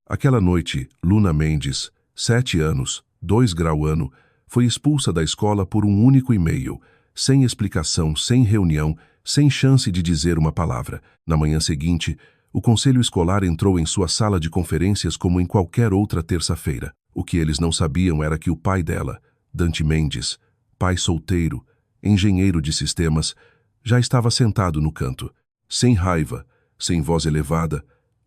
Aquela noite, Luna Mendes, 7 anos, 2 grau ano, foi expulsa da escola por um único e-mail, sem explicação, sem reunião, sem chance de dizer uma palavra. Na manhã seguinte, o conselho escolar entrou em sua sala de conferências como em qualquer outra terça-feira. O que eles não sabiam era que o pai dela, Dante Mendes, pai solteiro, engenheiro de sistemas, já estava sentado no canto, sem raiva, sem voz elevada,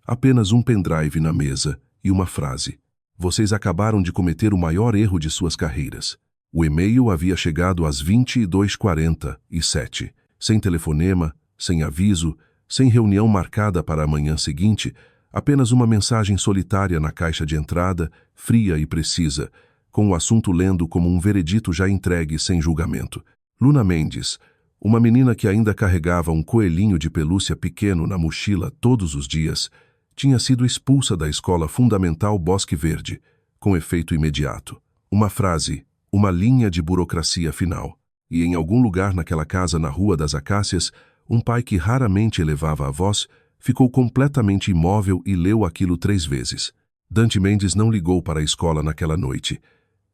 apenas um pendrive na mesa e uma frase. Vocês acabaram de cometer o maior erro de suas carreiras. O e-mail havia chegado às 22h47, sem telefonema, sem aviso, sem reunião marcada para a manhã seguinte, apenas uma mensagem solitária na caixa de entrada, fria e precisa, com o assunto lendo como um veredito já entregue sem julgamento. Luna Mendes, uma menina que ainda carregava um coelhinho de pelúcia pequeno na mochila todos os dias, tinha sido expulsa da escola fundamental Bosque Verde, com efeito imediato. Uma frase, uma linha de burocracia final. E em algum lugar naquela casa na Rua das Acácias, um pai que raramente elevava a voz, ficou completamente imóvel e leu aquilo 3 vezes. Dante Mendes não ligou para a escola naquela noite.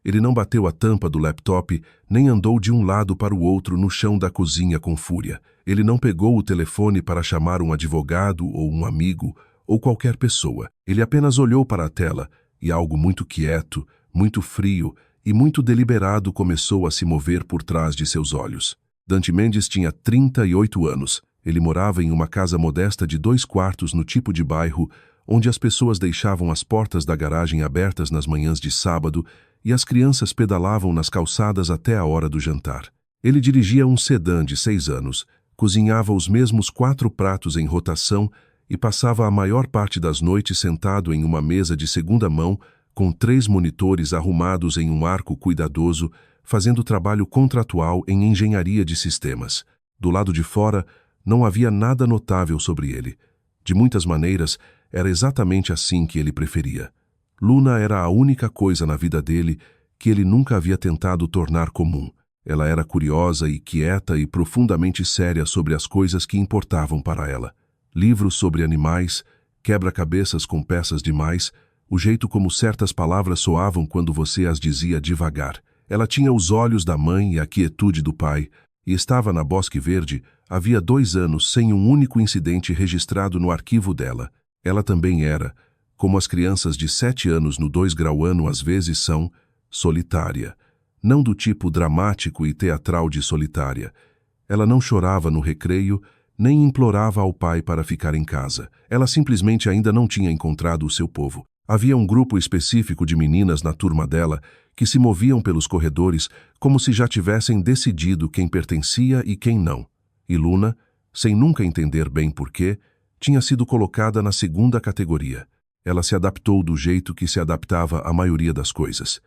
Ele não bateu a tampa do laptop, nem andou de um lado para o outro no chão da cozinha com fúria. Ele não pegou o telefone para chamar um advogado ou um amigo, ou qualquer pessoa. Ele apenas olhou para a tela e algo muito quieto, muito frio e muito deliberado começou a se mover por trás de seus olhos. Dante Mendes tinha 38 anos. Ele morava em uma casa modesta de 2 quartos no tipo de bairro onde as pessoas deixavam as portas da garagem abertas nas manhãs de sábado e as crianças pedalavam nas calçadas até a hora do jantar. Ele dirigia um sedã de 6 anos, cozinhava os mesmos 4 pratos em rotação e passava a maior parte das noites sentado em uma mesa de segunda mão com 3 monitores arrumados em um arco cuidadoso, fazendo trabalho contratual em engenharia de sistemas. Do lado de fora, não havia nada notável sobre ele. De muitas maneiras, era exatamente assim que ele preferia. Luna era a única coisa na vida dele que ele nunca havia tentado tornar comum. Ela era curiosa e quieta e profundamente séria sobre as coisas que importavam para ela. Livros sobre animais, quebra-cabeças com peças demais, o jeito como certas palavras soavam quando você as dizia devagar. Ela tinha os olhos da mãe e a quietude do pai, e estava na Bosque Verde havia 2 anos sem um único incidente registrado no arquivo dela. Ela também era, como as crianças de 7 anos no 2 grau ano às vezes são, solitária. Não do tipo dramático e teatral de solitária. Ela não chorava no recreio, nem implorava ao pai para ficar em casa. Ela simplesmente ainda não tinha encontrado o seu povo. Havia um grupo específico de meninas na turma dela que se moviam pelos corredores como se já tivessem decidido quem pertencia e quem não. E Luna, sem nunca entender bem porquê, tinha sido colocada na 2ª categoria. Ela se adaptou do jeito que se adaptava à maioria das coisas.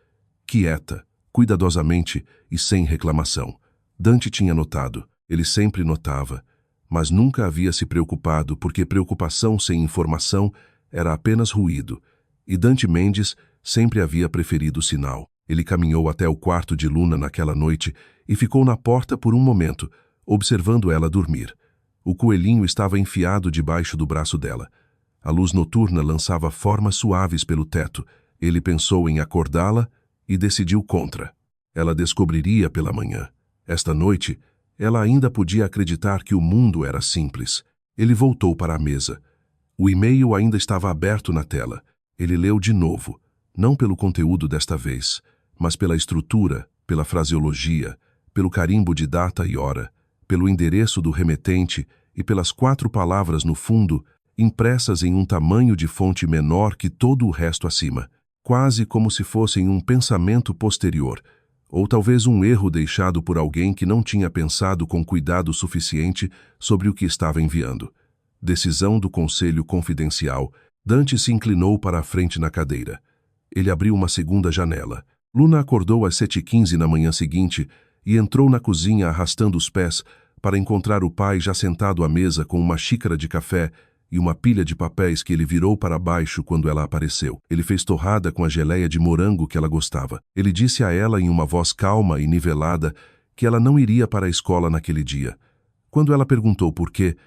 Quieta, cuidadosamente e sem reclamação. Dante tinha notado. Ele sempre notava. Mas nunca havia se preocupado porque preocupação sem informação era apenas ruído. E Dante Mendes sempre havia preferido o sinal. Ele caminhou até o quarto de Luna naquela noite e ficou na porta por um momento, observando ela dormir. O coelhinho estava enfiado debaixo do braço dela. A luz noturna lançava formas suaves pelo teto. Ele pensou em acordá-la e decidiu contra. Ela descobriria pela manhã. Esta noite, ela ainda podia acreditar que o mundo era simples. Ele voltou para a mesa. O e-mail ainda estava aberto na tela. Ele leu de novo, não pelo conteúdo desta vez, mas pela estrutura, pela fraseologia, pelo carimbo de data e hora, pelo endereço do remetente e pelas 4 palavras no fundo, impressas em um tamanho de fonte menor que todo o resto acima, quase como se fossem um pensamento posterior, ou talvez um erro deixado por alguém que não tinha pensado com cuidado suficiente sobre o que estava enviando. Decisão do Conselho Confidencial. Dante se inclinou para a frente na cadeira. Ele abriu uma 2ª janela. Luna acordou às 7h15 na manhã seguinte e entrou na cozinha arrastando os pés para encontrar o pai já sentado à mesa com uma xícara de café e uma pilha de papéis que ele virou para baixo quando ela apareceu. Ele fez torrada com a geleia de morango que ela gostava. Ele disse a ela em uma voz calma e nivelada que ela não iria para a escola naquele dia. Quando ela perguntou por quê,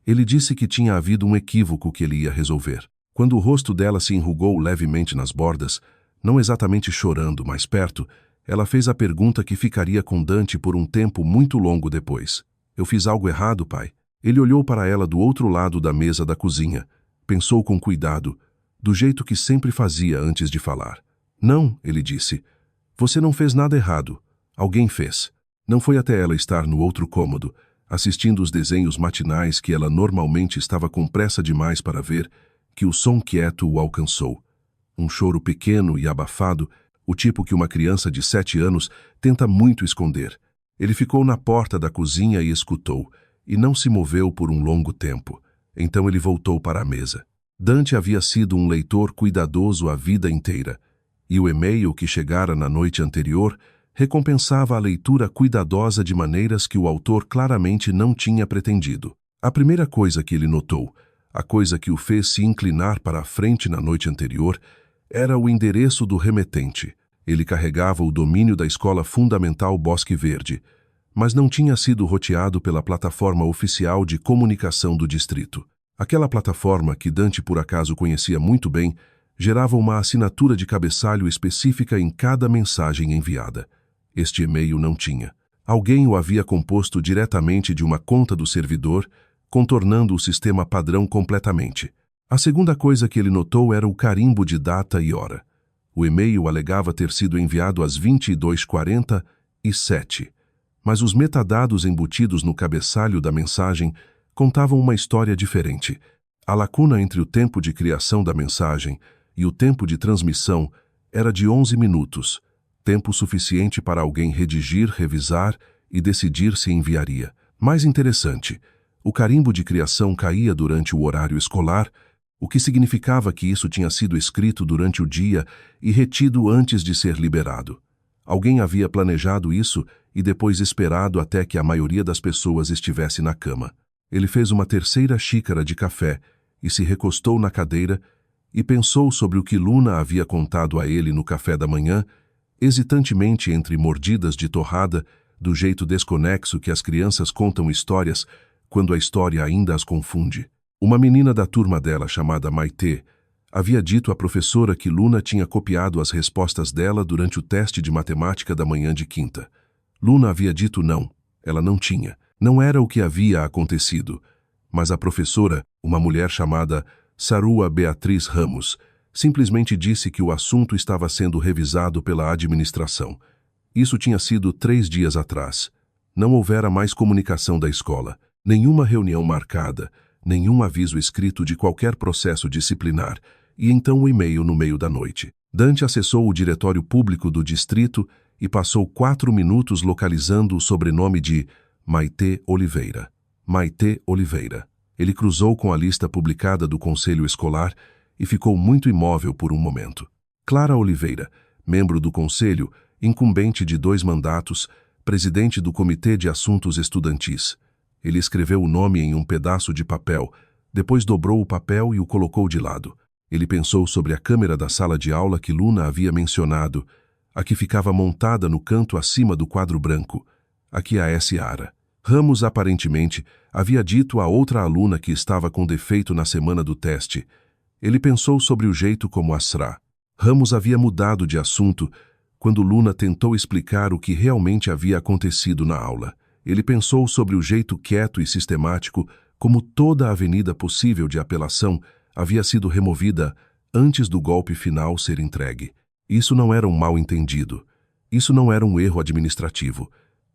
ele disse que tinha havido um equívoco que ele ia resolver. Quando o rosto dela se enrugou levemente nas bordas, não exatamente chorando, mas perto, ela fez a pergunta que ficaria com Dante por um tempo muito longo depois. Eu fiz algo errado, pai? Ele olhou para ela do outro lado da mesa da cozinha. Pensou com cuidado, do jeito que sempre fazia antes de falar. Não, ele disse. Você não fez nada errado. Alguém fez. Não foi até ela estar no outro cômodo, assistindo os desenhos matinais que ela normalmente estava com pressa demais para ver, que o som quieto o alcançou. Um choro pequeno e abafado, o tipo que uma criança de 7 anos tenta muito esconder. Ele ficou na porta da cozinha e escutou, e não se moveu por um longo tempo. Então ele voltou para a mesa. Dante havia sido um leitor cuidadoso a vida inteira, e o e-mail que chegara na noite anterior recompensava a leitura cuidadosa de maneiras que o autor claramente não tinha pretendido. A primeira coisa que ele notou, a coisa que o fez se inclinar para a frente na noite anterior, era o endereço do remetente. Ele carregava o domínio da Escola Fundamental Bosque Verde, mas não tinha sido roteado pela plataforma oficial de comunicação do distrito. Aquela plataforma, que Dante por acaso conhecia muito bem, gerava uma assinatura de cabeçalho específica em cada mensagem enviada. Este e-mail não tinha. Alguém o havia composto diretamente de uma conta do servidor, contornando o sistema padrão completamente. A segunda coisa que ele notou era o carimbo de data e hora. O e-mail alegava ter sido enviado às 22h47, mas os metadados embutidos no cabeçalho da mensagem contavam uma história diferente. A lacuna entre o tempo de criação da mensagem e o tempo de transmissão era de 11 minutos, tempo suficiente para alguém redigir, revisar e decidir se enviaria. Mais interessante, o carimbo de criação caía durante o horário escolar, o que significava que isso tinha sido escrito durante o dia e retido antes de ser liberado. Alguém havia planejado isso e depois esperado até que a maioria das pessoas estivesse na cama. Ele fez uma terceira xícara de café e se recostou na cadeira e pensou sobre o que Luna havia contado a ele no café da manhã, hesitantemente entre mordidas de torrada, do jeito desconexo que as crianças contam histórias quando a história ainda as confunde. Uma menina da turma dela, chamada Maitê, havia dito à professora que Luna tinha copiado as respostas dela durante o teste de matemática da manhã de quinta. Luna havia dito não, ela não tinha. Não era o que havia acontecido, mas a professora, uma mulher chamada Sarua Beatriz Ramos, simplesmente disse que o assunto estava sendo revisado pela administração. Isso tinha sido 3 dias atrás. Não houvera mais comunicação da escola, nenhuma reunião marcada, nenhum aviso escrito de qualquer processo disciplinar, e então o e-mail no meio da noite. Dante acessou o diretório público do distrito e passou 4 minutos localizando o sobrenome de Maitê Oliveira. Maitê Oliveira. Ele cruzou com a lista publicada do Conselho Escolar e ficou muito imóvel por um momento. Clara Oliveira, membro do Conselho, incumbente de 2 mandatos, presidente do Comitê de Assuntos Estudantis. Ele escreveu o nome em um pedaço de papel, depois dobrou o papel e o colocou de lado. Ele pensou sobre a câmera da sala de aula que Luna havia mencionado, a que ficava montada no canto acima do quadro branco, a que a Ciara. Ramos aparentemente havia dito a outra aluna que estava com defeito na semana do teste. Ele pensou sobre o jeito como Asra. Ramos havia mudado de assunto quando Luna tentou explicar o que realmente havia acontecido na aula. Ele pensou sobre o jeito quieto e sistemático como toda a avenida possível de apelação havia sido removida antes do golpe final ser entregue. Isso não era um mal-entendido. Isso não era um erro administrativo.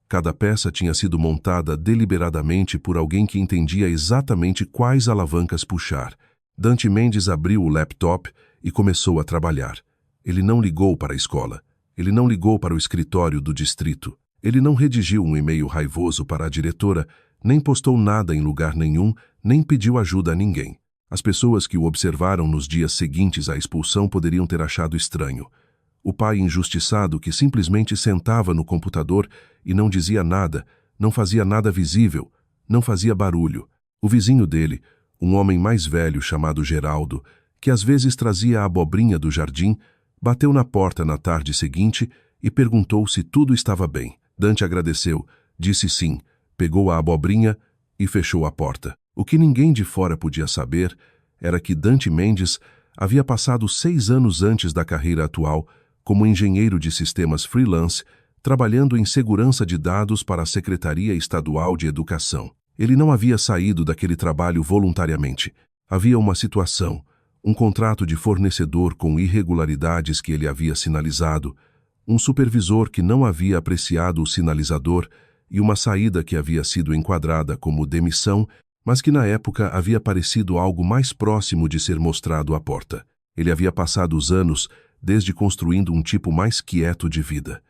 Cada peça tinha sido montada deliberadamente por alguém que entendia exatamente quais alavancas puxar. Dante Mendes abriu o laptop e começou a trabalhar. Ele não ligou para a escola. Ele não ligou para o escritório do distrito. Ele não redigiu um e-mail raivoso para a diretora, nem postou nada em lugar nenhum, nem pediu ajuda a ninguém. As pessoas que o observaram nos dias seguintes à expulsão poderiam ter achado estranho. O pai injustiçado que simplesmente sentava no computador e não dizia nada, não fazia nada visível, não fazia barulho. O vizinho dele, um homem mais velho chamado Geraldo, que às vezes trazia a abobrinha do jardim, bateu na porta na tarde seguinte e perguntou se tudo estava bem. Dante agradeceu, disse sim, pegou a abobrinha e fechou a porta. O que ninguém de fora podia saber era que Dante Mendes havia passado 6 anos antes da carreira atual como engenheiro de sistemas freelance, trabalhando em segurança de dados para a Secretaria Estadual de Educação. Ele não havia saído daquele trabalho voluntariamente. Havia uma situação, um contrato de fornecedor com irregularidades que ele havia sinalizado, um supervisor que não havia apreciado o sinalizador e uma saída que havia sido enquadrada como demissão, mas que na época havia parecido algo mais próximo de ser mostrado à porta. Ele havia passado os anos desde construindo um tipo mais quieto de vida.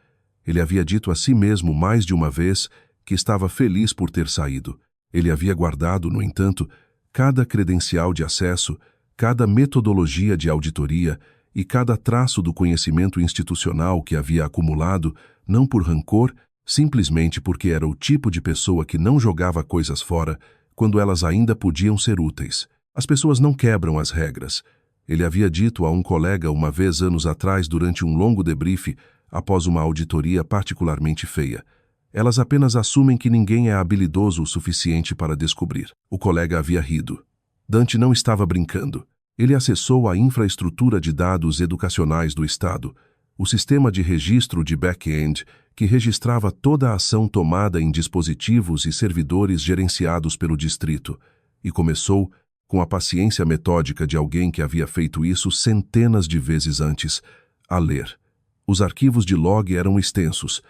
Ele havia dito a si mesmo mais de uma vez que estava feliz por ter saído. Ele havia guardado, no entanto, cada credencial de acesso, cada metodologia de auditoria e cada traço do conhecimento institucional que havia acumulado, não por rancor, simplesmente porque era o tipo de pessoa que não jogava coisas fora quando elas ainda podiam ser úteis. As pessoas não quebram as regras. Ele havia dito a um colega uma vez anos atrás durante um longo debrief após uma auditoria particularmente feia. Elas apenas assumem que ninguém é habilidoso o suficiente para descobrir. O colega havia rido. Dante não estava brincando. Ele acessou a infraestrutura de dados educacionais do Estado, o sistema de registro de back-end que registrava toda a ação tomada em dispositivos e servidores gerenciados pelo distrito, e começou, com a paciência metódica de alguém que havia feito isso centenas de vezes antes, a ler. Os arquivos de log eram extensos.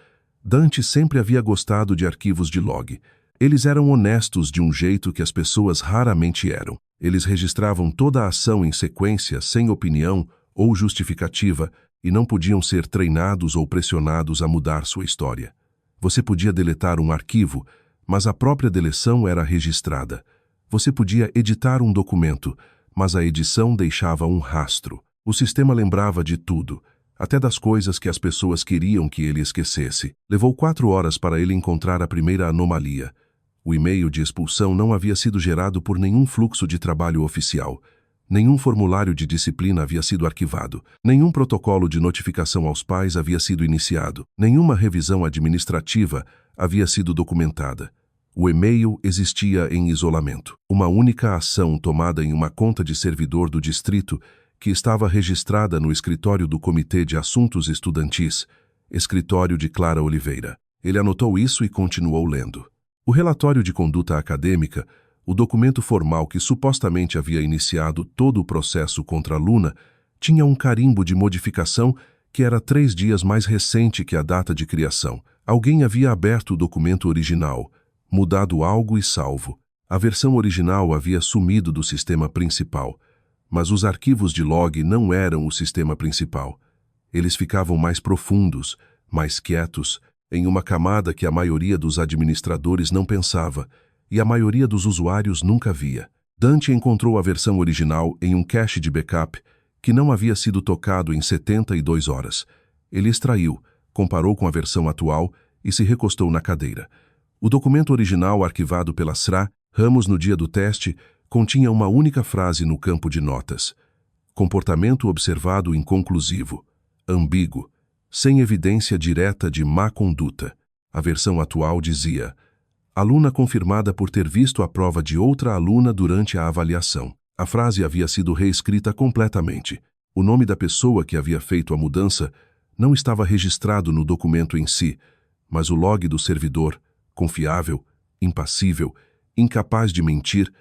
Dante sempre havia gostado de arquivos de log. Eles eram honestos de um jeito que as pessoas raramente eram. Eles registravam toda a ação em sequência, sem opinião ou justificativa, e não podiam ser treinados ou pressionados a mudar sua história. Você podia deletar um arquivo, mas a própria deleção era registrada. Você podia editar um documento, mas a edição deixava um rastro. O sistema lembrava de tudo, até das coisas que as pessoas queriam que ele esquecesse. Levou 4 horas para ele encontrar a primeira anomalia. O e-mail de expulsão não havia sido gerado por nenhum fluxo de trabalho oficial. Nenhum formulário de disciplina havia sido arquivado. Nenhum protocolo de notificação aos pais havia sido iniciado. Nenhuma revisão administrativa havia sido documentada. O e-mail existia em isolamento. Uma única ação tomada em uma conta de servidor do distrito que estava registrada no escritório do Comitê de Assuntos Estudantis, escritório de Clara Oliveira. Ele anotou isso e continuou lendo. O relatório de conduta acadêmica, o documento formal que supostamente havia iniciado todo o processo contra a Luna, tinha um carimbo de modificação que era 3 dias mais recente que a data de criação. Alguém havia aberto o documento original, mudado algo e salvo. A versão original havia sumido do sistema principal, mas os arquivos de log não eram o sistema principal. Eles ficavam mais profundos, mais quietos, em uma camada que a maioria dos administradores não pensava e a maioria dos usuários nunca via. Dante encontrou a versão original em um cache de backup que não havia sido tocado em 72 horas. Ele extraiu, comparou com a versão atual e se recostou na cadeira. O documento original arquivado pela SRA, Ramos no dia do teste, continha uma única frase no campo de notas. Comportamento observado inconclusivo, ambíguo, sem evidência direta de má conduta. A versão atual dizia: aluna confirmada por ter visto a prova de outra aluna durante a avaliação. A frase havia sido reescrita completamente. O nome da pessoa que havia feito a mudança não estava registrado no documento em si, mas o log do servidor, confiável, impassível, incapaz de mentir,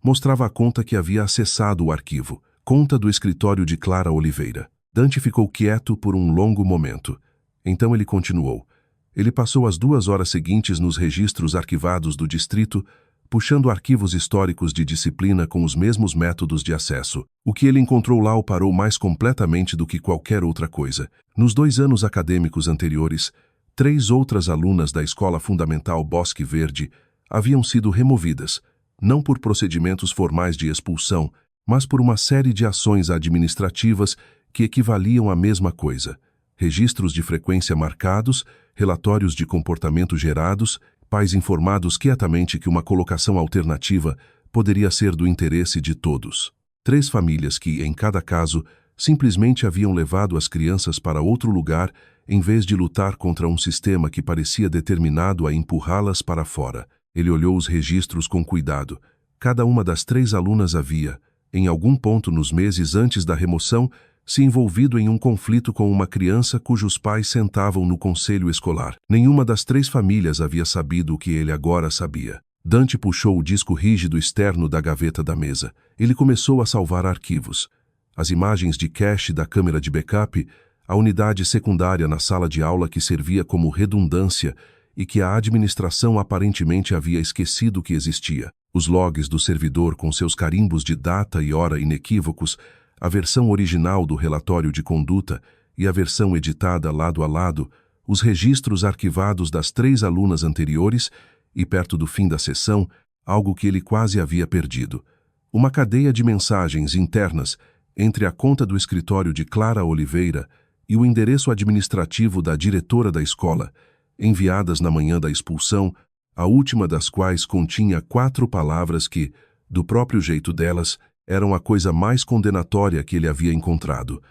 mostrava a conta que havia acessado o arquivo, conta do escritório de Clara Oliveira. Dante ficou quieto por um longo momento. Então ele continuou. Ele passou as 2 horas seguintes nos registros arquivados do distrito, puxando arquivos históricos de disciplina com os mesmos métodos de acesso. O que ele encontrou lá o parou mais completamente do que qualquer outra coisa. Nos 2 anos acadêmicos anteriores, 3 outras alunas da Escola Fundamental Bosque Verde haviam sido removidas, não por procedimentos formais de expulsão, mas por uma série de ações administrativas que equivaliam à mesma coisa: registros de frequência marcados, relatórios de comportamento gerados, pais informados quietamente que uma colocação alternativa poderia ser do interesse de todos. 3 famílias que, em cada caso, simplesmente haviam levado as crianças para outro lugar em vez de lutar contra um sistema que parecia determinado a empurrá-las para fora. Ele olhou os registros com cuidado. Cada uma das 3 alunas havia, em algum ponto nos meses antes da remoção, se envolvido em um conflito com uma criança cujos pais sentavam no conselho escolar. Nenhuma das 3 famílias havia sabido o que ele agora sabia. Dante puxou o disco rígido externo da gaveta da mesa. Ele começou a salvar arquivos. As imagens de cache da câmera de backup, a unidade secundária na sala de aula que servia como redundância e que a administração aparentemente havia esquecido que existia, os logs do servidor com seus carimbos de data e hora inequívocos, a versão original do relatório de conduta e a versão editada lado a lado, os registros arquivados das 3 alunas anteriores e, perto do fim da sessão, algo que ele quase havia perdido. Uma cadeia de mensagens internas entre a conta do escritório de Clara Oliveira e o endereço administrativo da diretora da escola, enviadas na manhã da expulsão, a última das quais continha 4 palavras que, do próprio jeito delas, eram a coisa mais condenatória que ele havia encontrado.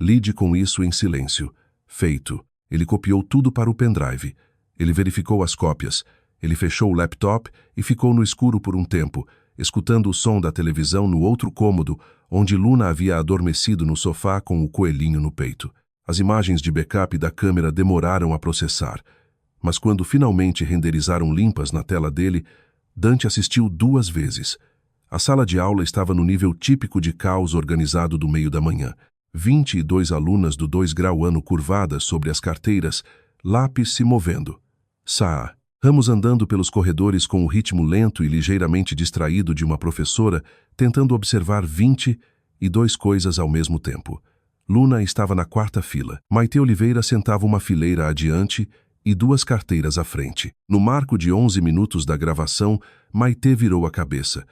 Lide com isso em silêncio. Feito. Ele copiou tudo para o pendrive. Ele verificou as cópias. Ele fechou o laptop e ficou no escuro por um tempo, escutando o som da televisão no outro cômodo, onde Luna havia adormecido no sofá com o coelhinho no peito. As imagens de backup da câmera demoraram a processar, mas quando finalmente renderizaram limpas na tela dele, Dante assistiu 2 vezes. A sala de aula estava no nível típico de caos organizado do meio da manhã. 22 alunas do 2 grau ano curvadas sobre as carteiras, lápis se movendo. Saa. Ramos andando pelos corredores com o ritmo lento e ligeiramente distraído de uma professora, tentando observar 22 coisas ao mesmo tempo. Luna estava na 4ª fila. Maite Oliveira sentava uma fileira adiante e 2 carteiras à frente. No marco de 11 minutos da gravação, Maite virou a cabeça.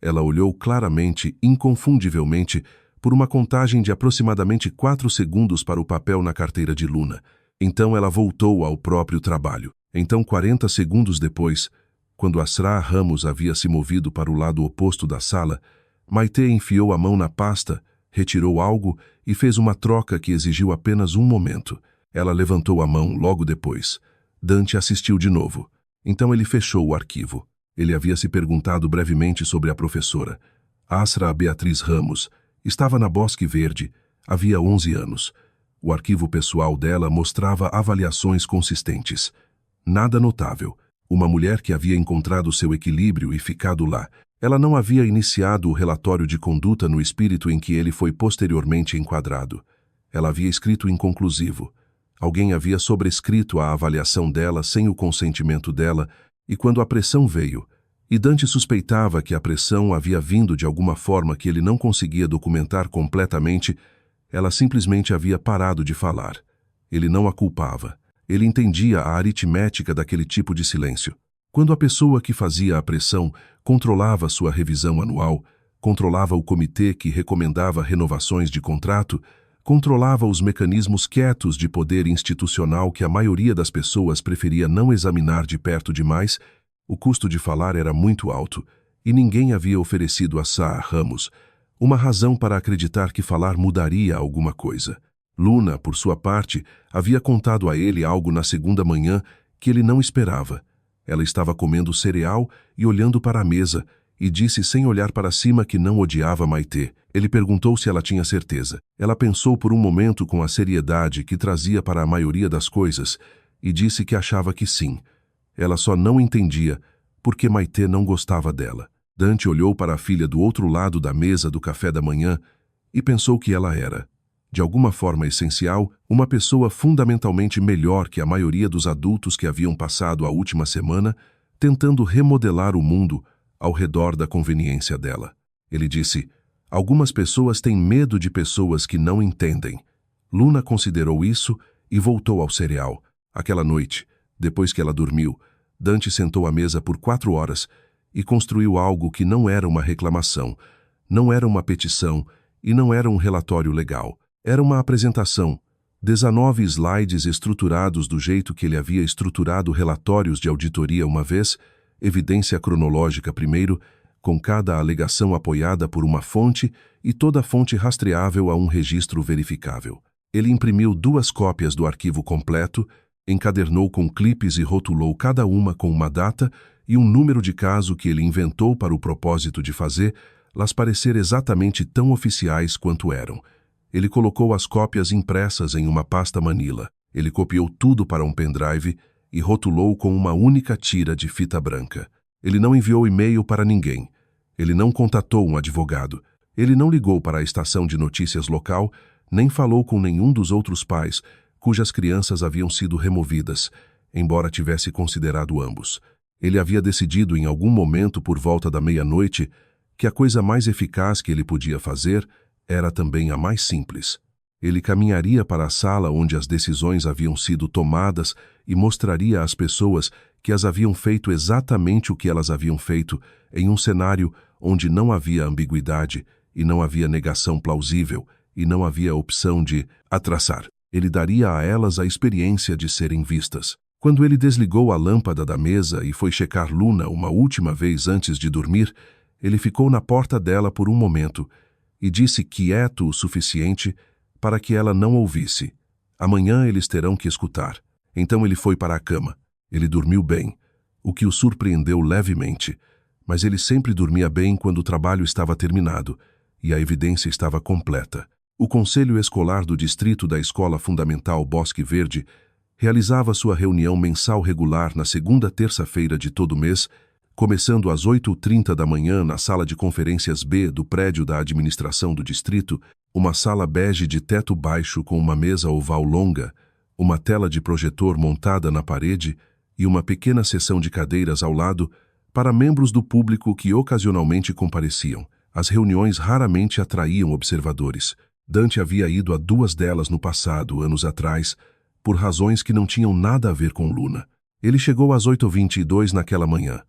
Ela olhou claramente, inconfundivelmente, por uma contagem de aproximadamente 4 segundos para o papel na carteira de Luna. Então ela voltou ao próprio trabalho. Então, 40 segundos depois, quando Asra Ramos havia se movido para o lado oposto da sala, Maite enfiou a mão na pasta, retirou algo e fez uma troca que exigiu apenas um momento. Ela levantou a mão logo depois. Dante assistiu de novo. Então ele fechou o arquivo. Ele havia se perguntado brevemente sobre a professora. Asra Beatriz Ramos estava na Bosque Verde, havia 11 anos. O arquivo pessoal dela mostrava avaliações consistentes. Nada notável. Uma mulher que havia encontrado seu equilíbrio e ficado lá. Ela não havia iniciado o relatório de conduta no espírito em que ele foi posteriormente enquadrado. Ela havia escrito inconclusivo. Alguém havia sobrescrito a avaliação dela sem o consentimento dela, e quando a pressão veio, e Dante suspeitava que a pressão havia vindo de alguma forma que ele não conseguia documentar completamente, ela simplesmente havia parado de falar. Ele não a culpava. Ele entendia a aritmética daquele tipo de silêncio. Quando a pessoa que fazia a pressão controlava sua revisão anual, controlava o comitê que recomendava renovações de contrato, controlava os mecanismos quietos de poder institucional que a maioria das pessoas preferia não examinar de perto demais, o custo de falar era muito alto, e ninguém havia oferecido a Saa Ramos uma razão para acreditar que falar mudaria alguma coisa. Luna, por sua parte, havia contado a ele algo na 2ª manhã que ele não esperava. Ela estava comendo cereal e olhando para a mesa, e disse sem olhar para cima que não odiava Maite. Ele perguntou se ela tinha certeza. Ela pensou por um momento com a seriedade que trazia para a maioria das coisas, e disse que achava que sim. Ela só não entendia porque Maite não gostava dela. Dante olhou para a filha do outro lado da mesa do café da manhã e pensou que ela era, de alguma forma essencial, uma pessoa fundamentalmente melhor que a maioria dos adultos que haviam passado a última semana tentando remodelar o mundo ao redor da conveniência dela. Ele disse: algumas pessoas têm medo de pessoas que não entendem. Luna considerou isso e voltou ao cereal. Aquela noite, depois que ela dormiu, Dante sentou à mesa por 4 horas e construiu algo que não era uma reclamação, não era uma petição e não era um relatório legal. Era uma apresentação, 19 slides estruturados do jeito que ele havia estruturado relatórios de auditoria uma vez, evidência cronológica primeiro, com cada alegação apoiada por uma fonte e toda a fonte rastreável a um registro verificável. Ele imprimiu 2 cópias do arquivo completo, encadernou com clipes e rotulou cada uma com uma data e um número de caso que ele inventou para o propósito de fazer, las parecer exatamente tão oficiais quanto eram. Ele colocou as cópias impressas em uma pasta Manila. Ele copiou tudo para um pendrive e rotulou com uma única tira de fita branca. Ele não enviou e-mail para ninguém. Ele não contatou um advogado. Ele não ligou para a estação de notícias local, nem falou com nenhum dos outros pais, cujas crianças haviam sido removidas, embora tivesse considerado ambos. Ele havia decidido em algum momento por volta da meia-noite que a coisa mais eficaz que ele podia fazer era também a mais simples. Ele caminharia para a sala onde as decisões haviam sido tomadas e mostraria às pessoas que as haviam feito exatamente o que elas haviam feito, em um cenário onde não havia ambiguidade e não havia negação plausível e não havia opção de atraçar. Ele daria a elas a experiência de serem vistas. Quando ele desligou a lâmpada da mesa e foi checar Luna uma última vez antes de dormir, ele ficou na porta dela por um momento e disse quieto o suficiente para que ela não ouvisse. Amanhã eles terão que escutar. Então ele foi para a cama. Ele dormiu bem, o que o surpreendeu levemente, mas ele sempre dormia bem quando o trabalho estava terminado e a evidência estava completa. O Conselho Escolar do Distrito da Escola Fundamental Bosque Verde realizava sua reunião mensal regular na segunda terça-feira de todo mês, começando às 8h30 da manhã na sala de conferências B do prédio da administração do distrito, uma sala bege de teto baixo com uma mesa oval longa, uma tela de projetor montada na parede e uma pequena seção de cadeiras ao lado para membros do público que ocasionalmente compareciam. As reuniões raramente atraíam observadores. Dante havia ido a 2 delas no passado, anos atrás, por razões que não tinham nada a ver com Luna. Ele chegou às 8h22 naquela manhã.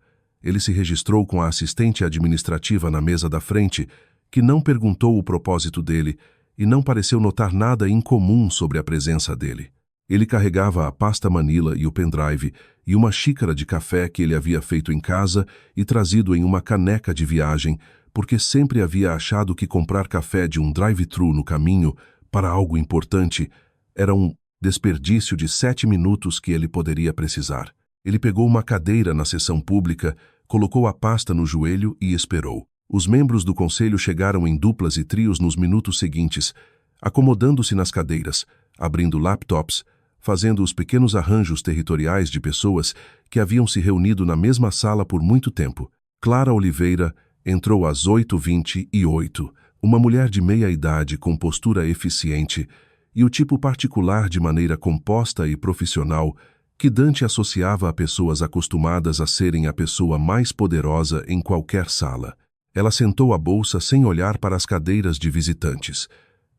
Ele se registrou com a assistente administrativa na mesa da frente, que não perguntou o propósito dele e não pareceu notar nada incomum sobre a presença dele. Ele carregava a pasta Manila e o pendrive e uma xícara de café que ele havia feito em casa e trazido em uma caneca de viagem, porque sempre havia achado que comprar café de um drive-thru no caminho para algo importante era um desperdício de 7 minutos que ele poderia precisar. Ele pegou uma cadeira na sessão pública, colocou a pasta no joelho e esperou. Os membros do conselho chegaram em duplas e trios nos minutos seguintes, acomodando-se nas cadeiras, abrindo laptops, fazendo os pequenos arranjos territoriais de pessoas que haviam se reunido na mesma sala por muito tempo. Clara Oliveira entrou às 8h28, uma mulher de meia-idade com postura eficiente e o tipo particular de maneira composta e profissional que Dante associava a pessoas acostumadas a serem a pessoa mais poderosa em qualquer sala. Ela sentou a bolsa sem olhar para as cadeiras de visitantes.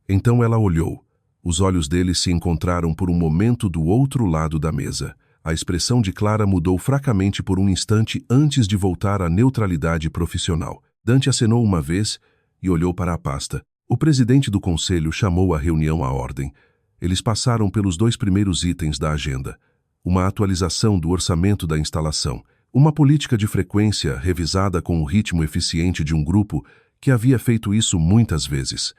Então ela olhou. Os olhos dele se encontraram por um momento do outro lado da mesa. A expressão de Clara mudou fracamente por um instante antes de voltar à neutralidade profissional. Dante acenou uma vez e olhou para a pasta. O presidente do conselho chamou a reunião à ordem. Eles passaram pelos 2 primeiros itens da agenda. Uma atualização do orçamento da instalação. Uma política de frequência revisada com o ritmo eficiente de um grupo que havia feito isso muitas vezes.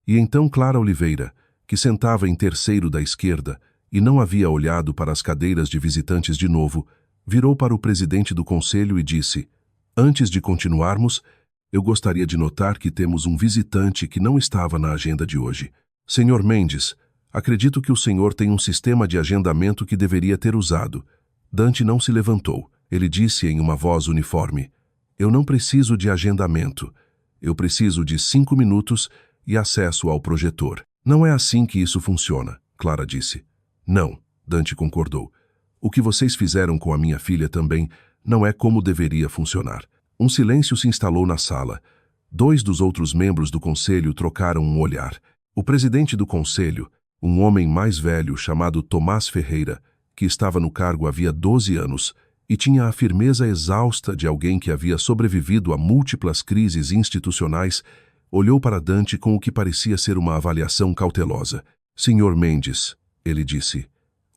E então Clara Oliveira, que sentava em terceiro da esquerda e não havia olhado para as cadeiras de visitantes de novo, virou para o presidente do conselho e disse: "Antes de continuarmos, eu gostaria de notar que temos um visitante que não estava na agenda de hoje. Senhor Mendes, acredito que o senhor tem um sistema de agendamento que deveria ter usado." Dante não se levantou. Ele disse em uma voz uniforme: "Eu não preciso de agendamento. Eu preciso de 5 minutos e acesso ao projetor." "Não é assim que isso funciona", Clara disse. "Não", Dante concordou. "O que vocês fizeram com a minha filha também não é como deveria funcionar." Um silêncio se instalou na sala. 2 dos outros membros do conselho trocaram um olhar. O presidente do conselho, um homem mais velho chamado Tomás Ferreira, que estava no cargo havia 12 anos, e tinha a firmeza exausta de alguém que havia sobrevivido a múltiplas crises institucionais, olhou para Dante com o que parecia ser uma avaliação cautelosa. "Senhor Mendes", ele disse,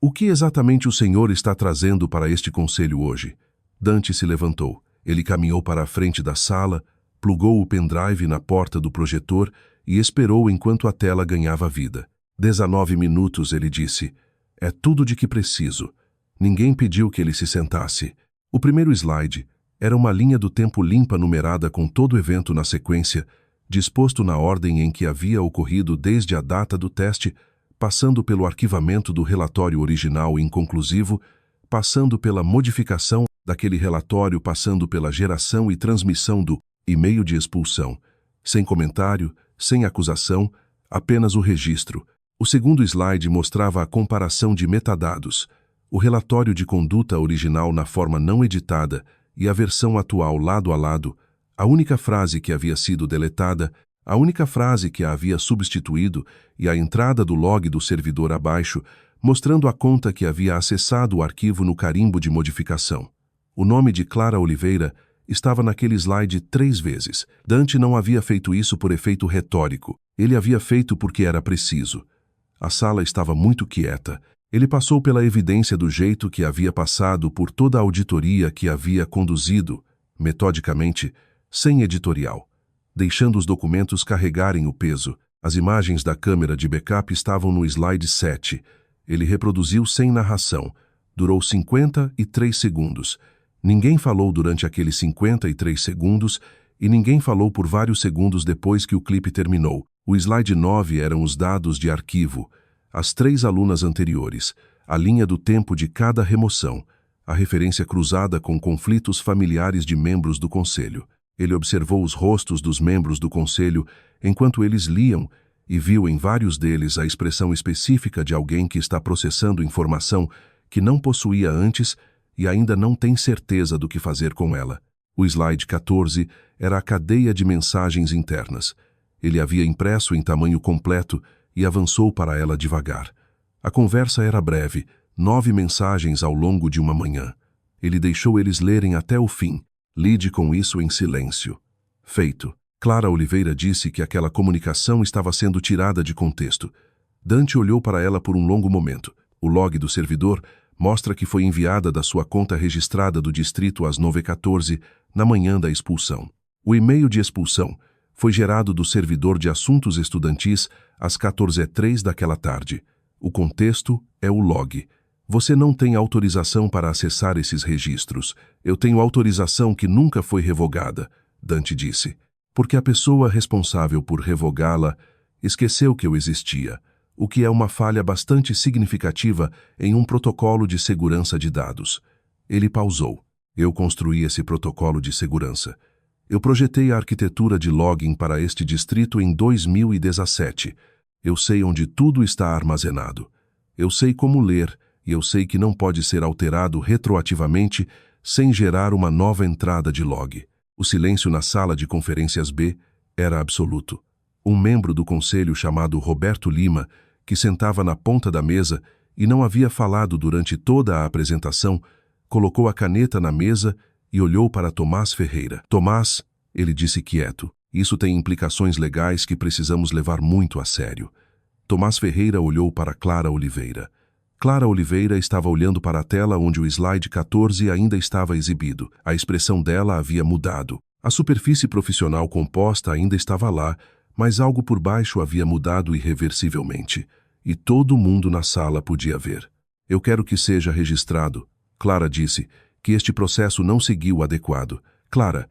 "o que exatamente o senhor está trazendo para este conselho hoje?" Dante se levantou. Ele caminhou para a frente da sala, plugou o pendrive na porta do projetor e esperou enquanto a tela ganhava vida. 19 minutos, ele disse. "É tudo de que preciso." Ninguém pediu que ele se sentasse. O primeiro slide, Era uma linha do tempo limpa numerada com todo o evento na sequência, disposto na ordem em que havia ocorrido desde a data do teste, passando pelo arquivamento do relatório original inconclusivo, passando pela modificação daquele relatório, passando pela geração e transmissão do e-mail de expulsão. Sem comentário, sem acusação, apenas o registro. O segundo slide mostrava a comparação de metadados, o relatório de conduta original na forma não editada e a versão atual lado a lado, a única frase que havia sido deletada, a única frase que a havia substituído e a entrada do log do servidor abaixo, mostrando a conta que havia acessado o arquivo no carimbo de modificação. O nome de Clara Oliveira estava naquele slide 3 vezes. Dante não havia feito isso por efeito retórico. Ele havia feito porque era preciso. A sala estava muito quieta. Ele passou pela evidência do jeito que havia passado por toda a auditoria que havia conduzido, metodicamente, sem editorial, deixando os documentos carregarem o peso. As imagens da câmera de backup estavam no slide 7. Ele reproduziu sem narração. Durou 53 segundos. Ninguém falou durante aqueles 53 segundos e ninguém falou por vários segundos depois que o clipe terminou. O slide 9 eram os dados de arquivo, as 3 alunas anteriores, a linha do tempo de cada remoção, a referência cruzada com conflitos familiares de membros do conselho. Ele observou os rostos dos membros do conselho enquanto eles liam e viu em vários deles a expressão específica de alguém que está processando informação que não possuía antes e ainda não tem certeza do que fazer com ela. O slide 14 era a cadeia de mensagens internas. Ele havia impresso em tamanho completo e avançou para ela devagar. A conversa era breve, 9 mensagens ao longo de uma manhã. Ele deixou eles lerem até o fim. Lide com isso em silêncio. Feito. Clara Oliveira disse que aquela comunicação estava sendo tirada de contexto. Dante olhou para ela por um longo momento. O log do servidor mostra que foi enviada da sua conta registrada do distrito às 9h14, na manhã da expulsão. O e-mail de expulsão foi gerado do servidor de assuntos estudantis às 14h03 daquela tarde. O contexto é o log. Você não tem autorização para acessar esses registros. Eu tenho autorização que nunca foi revogada, Dante disse, porque a pessoa responsável por revogá-la esqueceu que eu existia, o que é uma falha bastante significativa em um protocolo de segurança de dados. Ele pausou. Eu construí esse protocolo de segurança. Eu projetei a arquitetura de login para este distrito em 2017. Eu sei onde tudo está armazenado. Eu sei como ler e eu sei que não pode ser alterado retroativamente sem gerar uma nova entrada de log. O silêncio na sala de conferências B era absoluto. Um membro do conselho chamado Roberto Lima, que sentava na ponta da mesa e não havia falado durante toda a apresentação, colocou a caneta na mesa e olhou para Tomás Ferreira. Tomás, ele disse quieto, isso tem implicações legais que precisamos levar muito a sério. Tomás Ferreira olhou para Clara Oliveira. Clara Oliveira estava olhando para a tela onde o slide 14 ainda estava exibido. A expressão dela havia mudado. A superfície profissional composta ainda estava lá, mas algo por baixo havia mudado irreversivelmente. E todo mundo na sala podia ver. Eu quero que seja registrado, Clara disse, que este processo não seguiu o adequado. Clara,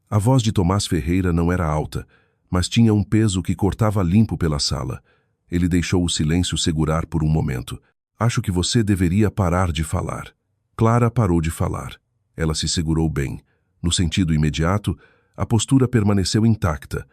a voz de Tomás Ferreira não era alta, mas tinha um peso que cortava limpo pela sala. Ele deixou o silêncio segurar por um momento. Acho que você deveria parar de falar. Clara parou de falar. Ela se segurou bem. No sentido imediato, a postura permaneceu intacta.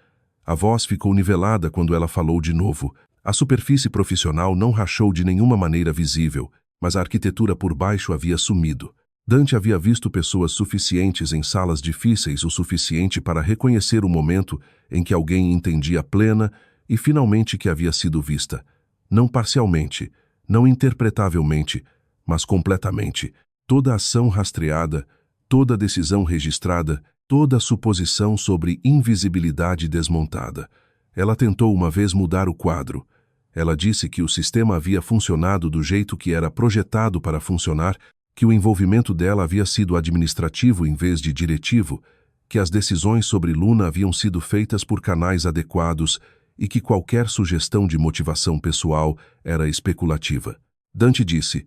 A voz ficou nivelada quando ela falou de novo. A superfície profissional não rachou de nenhuma maneira visível, mas a arquitetura por baixo havia sumido. Dante havia visto pessoas suficientes em salas difíceis o suficiente para reconhecer o momento em que alguém entendia plena e finalmente que havia sido vista. Não parcialmente, não interpretavelmente, mas completamente. Toda ação rastreada, toda decisão registrada, toda suposição sobre invisibilidade desmontada. Ela tentou uma vez mudar o quadro. Ela disse que o sistema havia funcionado do jeito que era projetado para funcionar, que o envolvimento dela havia sido administrativo em vez de diretivo, que as decisões sobre Luna haviam sido feitas por canais adequados e que qualquer sugestão de motivação pessoal era especulativa. Dante disse,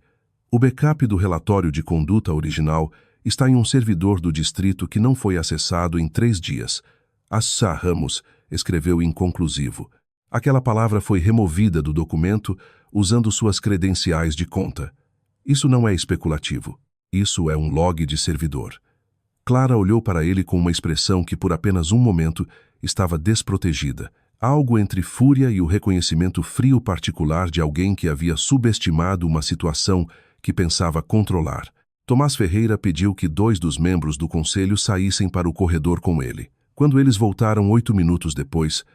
o backup do relatório de conduta original está em um servidor do distrito que não foi acessado em 3 dias. Assa Ramos escreveu inconclusivo. Aquela palavra foi removida do documento usando suas credenciais de conta. Isso não é especulativo. Isso é um log de servidor. Clara olhou para ele com uma expressão que por apenas um momento estava desprotegida. Algo entre fúria e o reconhecimento frio particular de alguém que havia subestimado uma situação que pensava controlar. Tomás Ferreira pediu que 2 dos membros do conselho saíssem para o corredor com ele. Quando eles voltaram 8 minutos depois,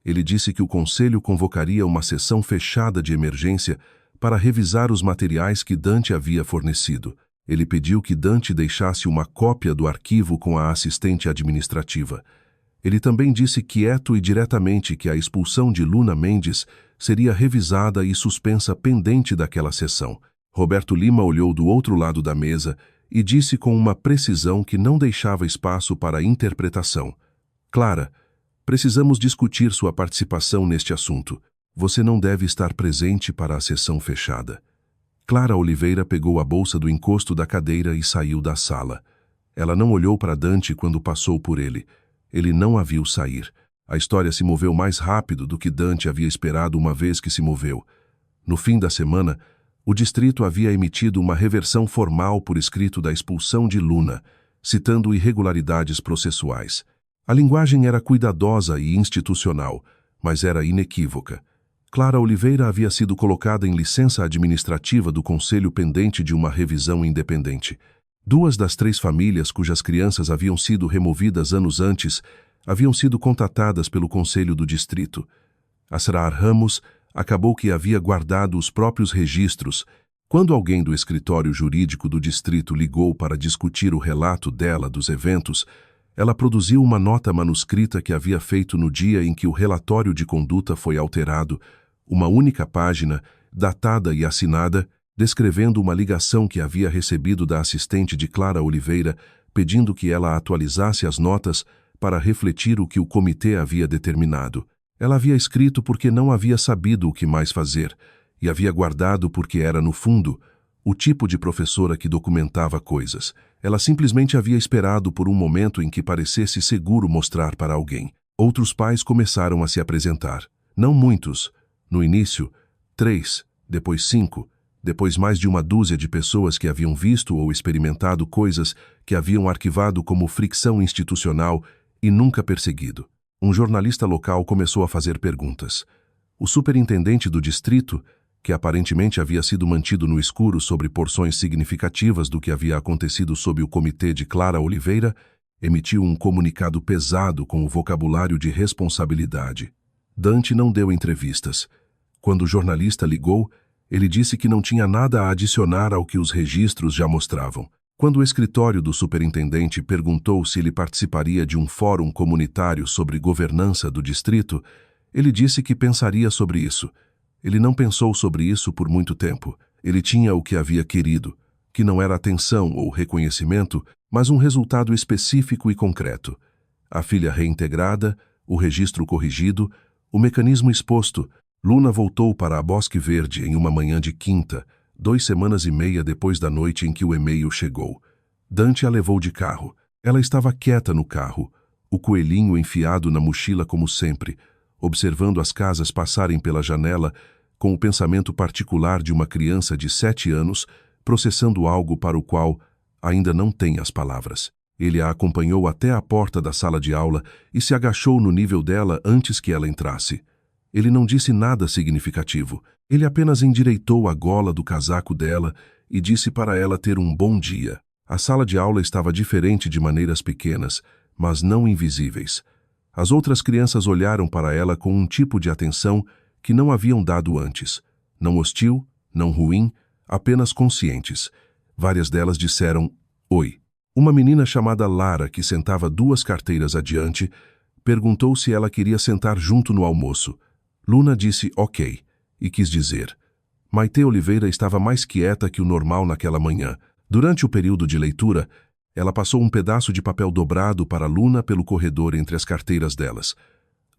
ele disse que o conselho convocaria uma sessão fechada de emergência para revisar os materiais que Dante havia fornecido. Ele pediu que Dante deixasse uma cópia do arquivo com a assistente administrativa. Ele também disse quieto e diretamente que a expulsão de Luna Mendes seria revisada e suspensa pendente daquela sessão. Roberto Lima olhou do outro lado da mesa e disse com uma precisão que não deixava espaço para interpretação. Clara, precisamos discutir sua participação neste assunto. Você não deve estar presente para a sessão fechada. Clara Oliveira pegou a bolsa do encosto da cadeira e saiu da sala. Ela não olhou para Dante quando passou por ele. Ele não a viu sair. A história se moveu mais rápido do que Dante havia esperado uma vez que se moveu. No fim da semana, o distrito havia emitido uma reversão formal por escrito da expulsão de Luna, citando irregularidades processuais. A linguagem era cuidadosa e institucional, mas era inequívoca. Clara Oliveira havia sido colocada em licença administrativa do conselho pendente de uma revisão independente. 2 das 3 famílias cujas crianças haviam sido removidas anos antes haviam sido contatadas pelo conselho do distrito. Asrar Ramos acabou que havia guardado os próprios registros. Quando alguém do escritório jurídico do distrito ligou para discutir o relato dela dos eventos, ela produziu uma nota manuscrita que havia feito no dia em que o relatório de conduta foi alterado, uma única página, datada e assinada, descrevendo uma ligação que havia recebido da assistente de Clara Oliveira, pedindo que ela atualizasse as notas para refletir o que o comitê havia determinado. Ela havia escrito porque não havia sabido o que mais fazer, e havia guardado porque era, no fundo, o tipo de professora que documentava coisas. Ela simplesmente havia esperado por um momento em que parecesse seguro mostrar para alguém. Outros pais começaram a se apresentar. Não muitos. No início, 3, depois 5, depois mais de uma dúzia de pessoas que haviam visto ou experimentado coisas que haviam arquivado como fricção institucional e nunca perseguido. Um jornalista local começou a fazer perguntas. O superintendente do distrito, que aparentemente havia sido mantido no escuro sobre porções significativas do que havia acontecido sob o comitê de Clara Oliveira, emitiu um comunicado pesado com o vocabulário de responsabilidade. Dante não deu entrevistas. Quando o jornalista ligou, ele disse que não tinha nada a adicionar ao que os registros já mostravam. Quando o escritório do superintendente perguntou se ele participaria de um fórum comunitário sobre governança do distrito, ele disse que pensaria sobre isso. Ele não pensou sobre isso por muito tempo. Ele tinha o que havia querido, que não era atenção ou reconhecimento, mas um resultado específico e concreto. A filha reintegrada, o registro corrigido, o mecanismo exposto. Luna voltou para a Bosque Verde em uma manhã de quinta, 2 semanas e meia depois da noite em que o e-mail chegou. Dante a levou de carro. Ela estava quieta no carro, o coelhinho enfiado na mochila como sempre, observando as casas passarem pela janela, com o pensamento particular de uma criança de 7 anos, processando algo para o qual ainda não tem as palavras. Ele a acompanhou até a porta da sala de aula e se agachou no nível dela antes que ela entrasse. Ele não disse nada significativo. Ele apenas endireitou a gola do casaco dela e disse para ela ter um bom dia. A sala de aula estava diferente de maneiras pequenas, mas não invisíveis. As outras crianças olharam para ela com um tipo de atenção que não haviam dado antes. Não hostil, não ruim, apenas conscientes. Várias delas disseram oi. Uma menina chamada Lara, que sentava 2 carteiras adiante, perguntou se ela queria sentar junto no almoço. Luna disse ok, e quis dizer. Maite Oliveira estava mais quieta que o normal naquela manhã. Durante o período de leitura, ela passou um pedaço de papel dobrado para Luna pelo corredor entre as carteiras delas.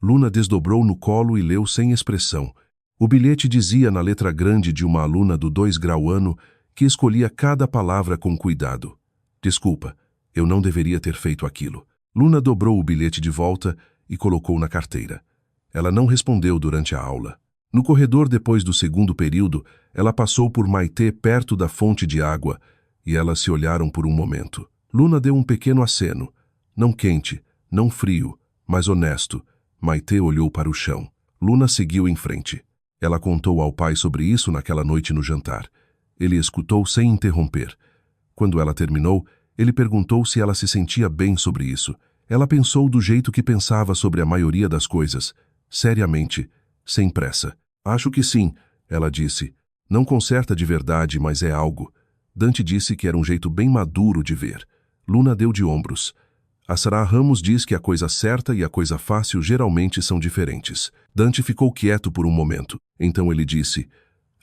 Luna desdobrou no colo e leu sem expressão. O bilhete dizia na letra grande de uma aluna do 2 grau ano que escolhia cada palavra com cuidado. Desculpa, eu não deveria ter feito aquilo. Luna dobrou o bilhete de volta e colocou na carteira. Ela não respondeu durante a aula. No corredor depois do segundo período, ela passou por Maitê perto da fonte de água e elas se olharam por um momento. Luna deu um pequeno aceno. Não quente, não frio, mas honesto. Maitê olhou para o chão. Luna seguiu em frente. Ela contou ao pai sobre isso naquela noite no jantar. Ele escutou sem interromper. Quando ela terminou, ele perguntou se ela se sentia bem sobre isso. Ela pensou do jeito que pensava sobre a maioria das coisas, seriamente, sem pressa. Acho que sim, ela disse. Não conserta de verdade, mas é algo. Dante disse que era um jeito bem maduro de ver. Luna deu de ombros. A Sarah Ramos diz que a coisa certa e a coisa fácil geralmente são diferentes. Dante ficou quieto por um momento. Então ele disse,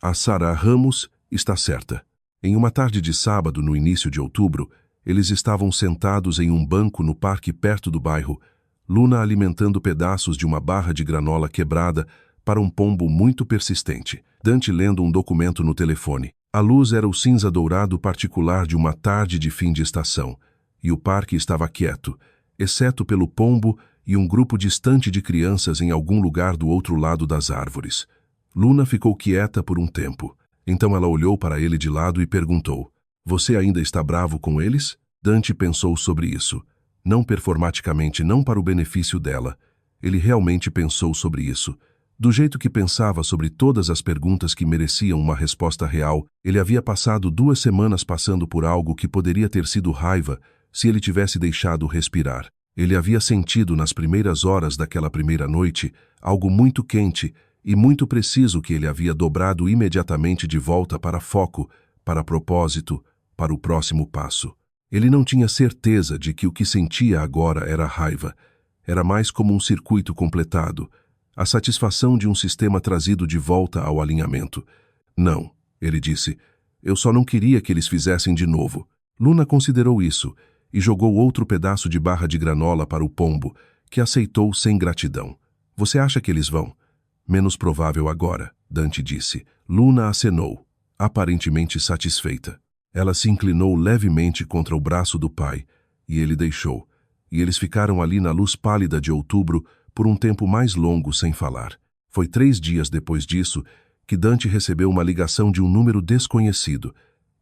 a Sarah Ramos está certa. Em uma tarde de sábado, no início de outubro, eles estavam sentados em um banco no parque perto do bairro, Luna alimentando pedaços de uma barra de granola quebrada para um pombo muito persistente. Dante lendo um documento no telefone. A luz era o cinza dourado particular de uma tarde de fim de estação, e o parque estava quieto, exceto pelo pombo e um grupo distante de crianças em algum lugar do outro lado das árvores. Luna ficou quieta por um tempo. Então ela olhou para ele de lado e perguntou, você ainda está bravo com eles? Dante pensou sobre isso. Não performaticamente, não para o benefício dela. Ele realmente pensou sobre isso. Do jeito que pensava sobre todas as perguntas que mereciam uma resposta real, ele havia passado 2 semanas passando por algo que poderia ter sido raiva se ele tivesse deixado respirar. Ele havia sentido nas primeiras horas daquela primeira noite algo muito quente e muito preciso que ele havia dobrado imediatamente de volta para foco, para propósito, para o próximo passo. Ele não tinha certeza de que o que sentia agora era raiva. Era mais como um circuito completado, a satisfação de um sistema trazido de volta ao alinhamento. Não, ele disse, eu só não queria que eles fizessem de novo. Luna considerou isso e jogou outro pedaço de barra de granola para o pombo, que aceitou sem gratidão. Você acha que eles vão? Menos provável agora, Dante disse. Luna acenou, aparentemente satisfeita. Ela se inclinou levemente contra o braço do pai, e ele deixou. E eles ficaram ali na luz pálida de outubro por um tempo mais longo sem falar. Foi 3 dias depois disso que Dante recebeu uma ligação de um número desconhecido.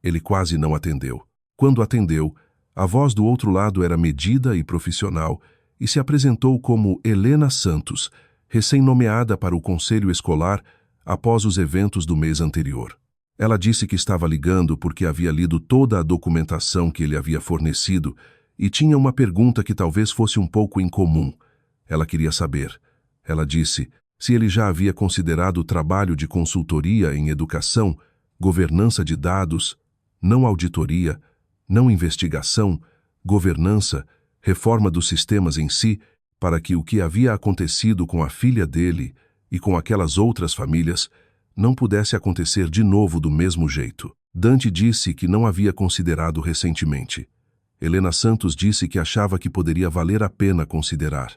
Ele quase não atendeu. Quando atendeu, a voz do outro lado era medida e profissional e se apresentou como Helena Santos, recém-nomeada para o conselho escolar após os eventos do mês anterior. Ela disse que estava ligando porque havia lido toda a documentação que ele havia fornecido e tinha uma pergunta que talvez fosse um pouco incomum. Ela queria saber. Ela disse se ele já havia considerado o trabalho de consultoria em educação, governança de dados, não auditoria, não investigação, governança, reforma dos sistemas em si, para que o que havia acontecido com a filha dele e com aquelas outras famílias não pudesse acontecer de novo do mesmo jeito. Dante disse que não havia considerado recentemente. Helena Santos disse que achava que poderia valer a pena considerar.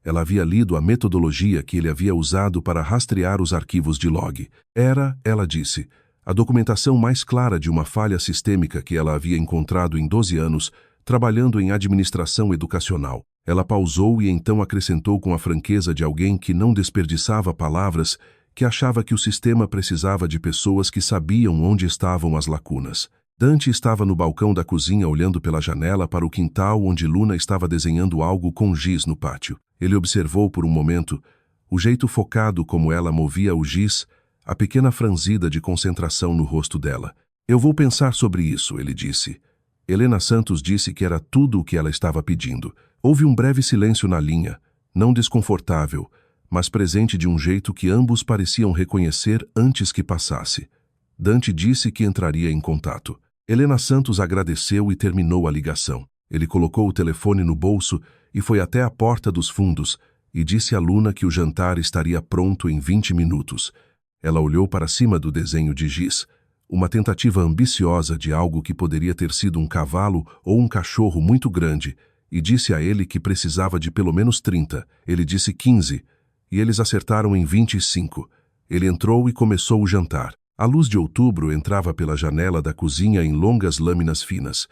Ela havia lido a metodologia que ele havia usado para rastrear os arquivos de log. Era, ela disse, a documentação mais clara de uma falha sistêmica que ela havia encontrado em 12 anos, trabalhando em administração educacional. Ela pausou e então acrescentou com a franqueza de alguém que não desperdiçava palavras, que achava que o sistema precisava de pessoas que sabiam onde estavam as lacunas. Dante estava no balcão da cozinha olhando pela janela para o quintal onde Luna estava desenhando algo com giz no pátio. Ele observou por um momento o jeito focado como ela movia o giz, a pequena franzida de concentração no rosto dela. Eu vou pensar sobre isso, ele disse. Helena Santos disse que era tudo o que ela estava pedindo. Houve um breve silêncio na linha, não desconfortável, mas presente de um jeito que ambos pareciam reconhecer antes que passasse. Dante disse que entraria em contato. Helena Santos agradeceu e terminou a ligação. Ele colocou o telefone no bolso e foi até a porta dos fundos e disse a Luna que o jantar estaria pronto em 20 minutos. Ela olhou para cima do desenho de giz, uma tentativa ambiciosa de algo que poderia ter sido um cavalo ou um cachorro muito grande, e disse a ele que precisava de pelo menos 30. Ele disse 15. E eles acertaram em 25. Ele entrou e começou o jantar. A luz de outubro entrava pela janela da cozinha em longas lâminas finas.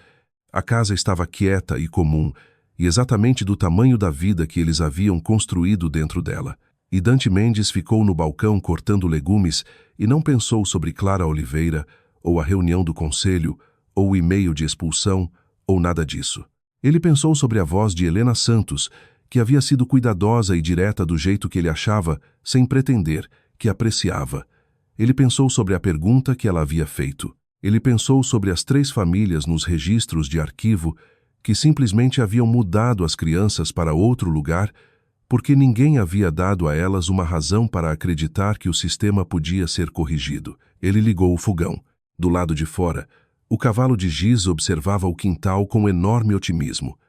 A casa estava quieta e comum, e exatamente do tamanho da vida que eles haviam construído dentro dela. E Dante Mendes ficou no balcão cortando legumes e não pensou sobre Clara Oliveira, ou a reunião do conselho, ou o e-mail de expulsão, ou nada disso. Ele pensou sobre a voz de Helena Santos, que havia sido cuidadosa e direta do jeito que ele achava, sem pretender, que apreciava. Ele pensou sobre a pergunta que ela havia feito. Ele pensou sobre as 3 famílias nos registros de arquivo que simplesmente haviam mudado as crianças para outro lugar porque ninguém havia dado a elas uma razão para acreditar que o sistema podia ser corrigido. Ele ligou o fogão. Do lado de fora, o cavalo de giz observava o quintal com enorme otimismo.